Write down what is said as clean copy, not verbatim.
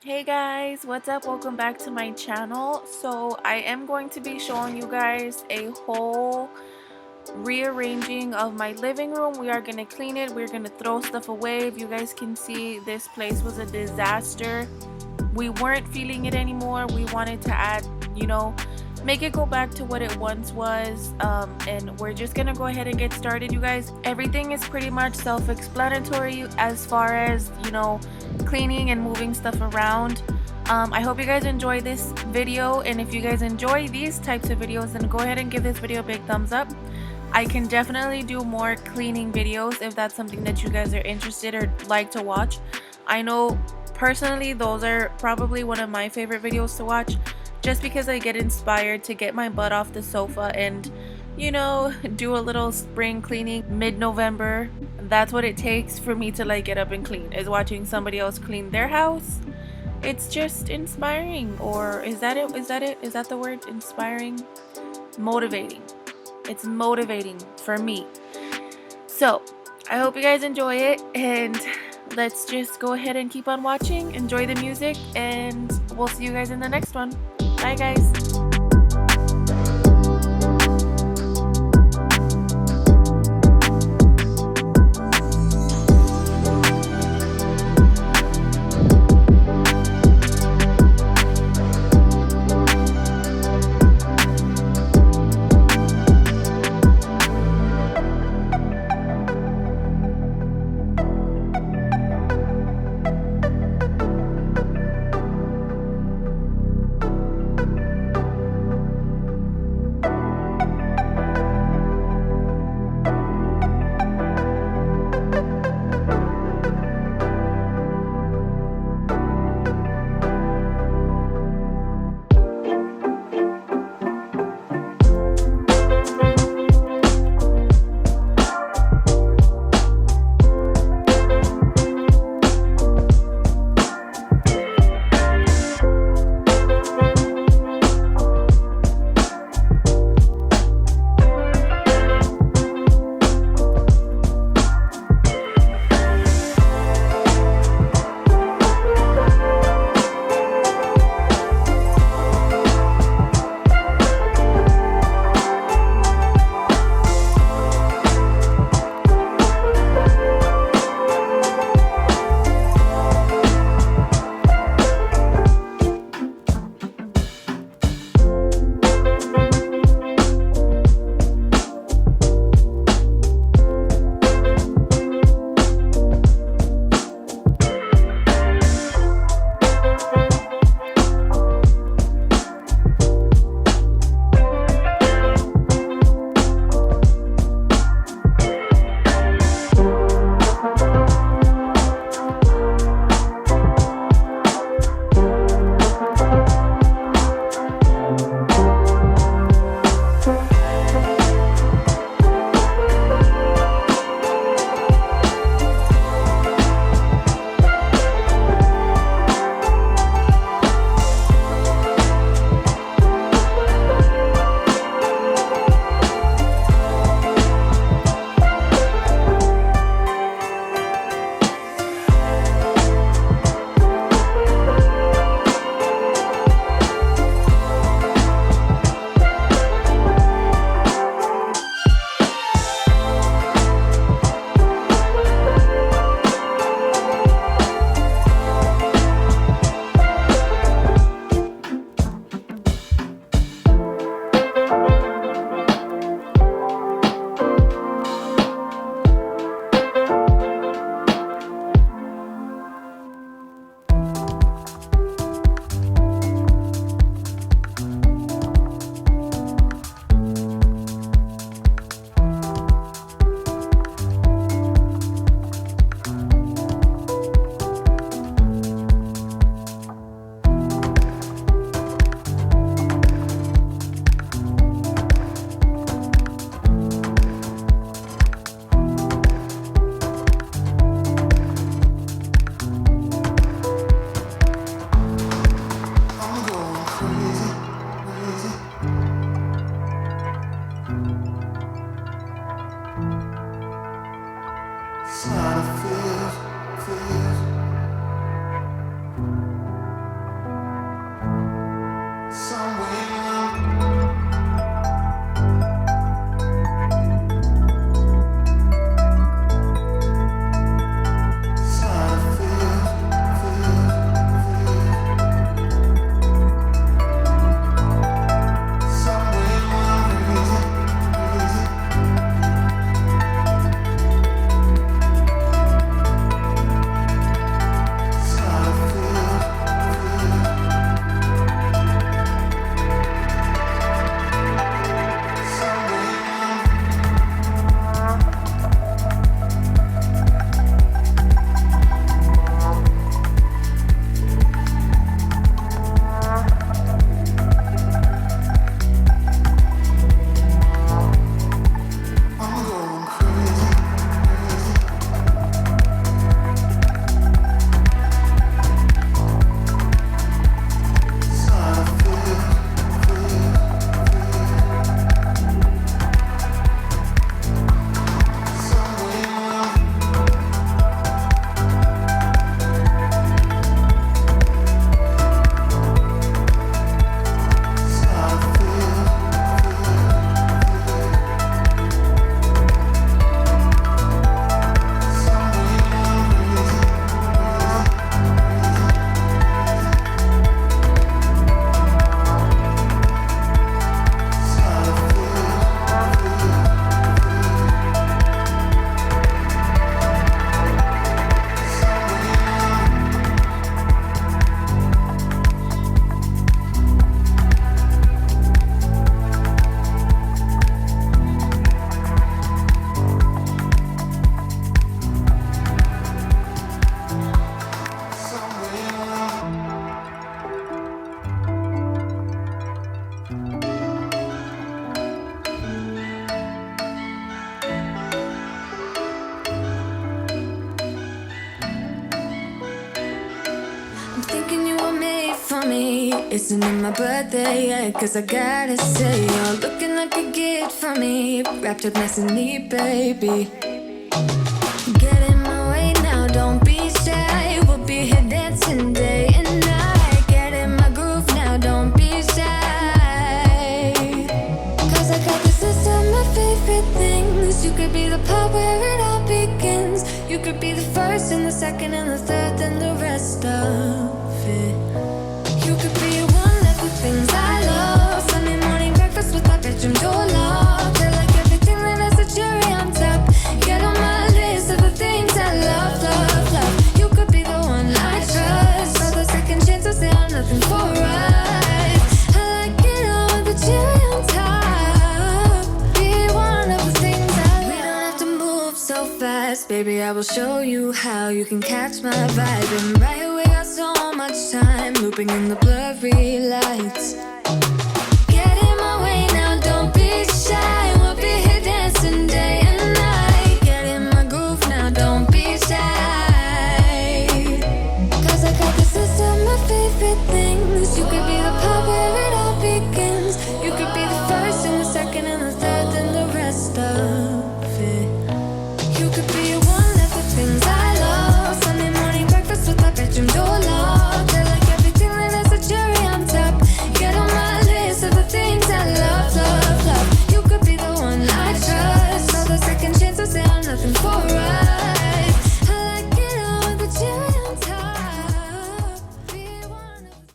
Hey guys, what's up? Welcome back to my channel. So I am going to be showing you guys a whole rearranging of my living room. We are going to clean it. We're going to throw stuff away. If you guys can see, this place was a disaster. We weren't feeling it anymore. We wanted to add, make it go back to what it once was. And we're just gonna go ahead and get started, you guys. Everything is pretty much self-explanatory as far as cleaning and moving stuff around. I hope you guys enjoy this video, and if you guys enjoy these types of videos, then go ahead and give this video a big thumbs up. I can definitely do more cleaning videos if that's something that you guys are interested or like to watch. I know personally those are probably one of my favorite videos to watch, just because I get inspired to get my butt off the sofa and do a little spring cleaning mid-November. That's what it takes for me to get up and clean, is watching somebody else clean their house. It's just inspiring. Or is that it? Is that the word? Inspiring? Motivating. It's motivating for me. So I hope you guys enjoy it, and let's just go ahead and keep on watching. Enjoy the music, and we'll see you guys in the next one. Bye guys. I'm thinking you were made for me. Isn't it my birthday yet? Cause I gotta say, you're looking like a gift for me. Wrapped up nice and neat, baby. Get in my way now, don't be shy. We'll be here dancing day and night. Get in my groove now, don't be shy. Cause I got this list of my favorite things. You could be the part where it all begins. You could be the first and the second and the third and the rest of it. You could be one of the things I love. Sunday morning breakfast with my bedroom door locked. I like everything that has a cherry on top. Get on my list of the things I love, love, love. You could be the one I trust. All the second chances, they are nothing for us. I like it all with the cherry on top. Be one of the things I love. We don't have to move so fast, baby, I will show you how you can catch my vibe. And right away, got so much time, looping in the blurry lights.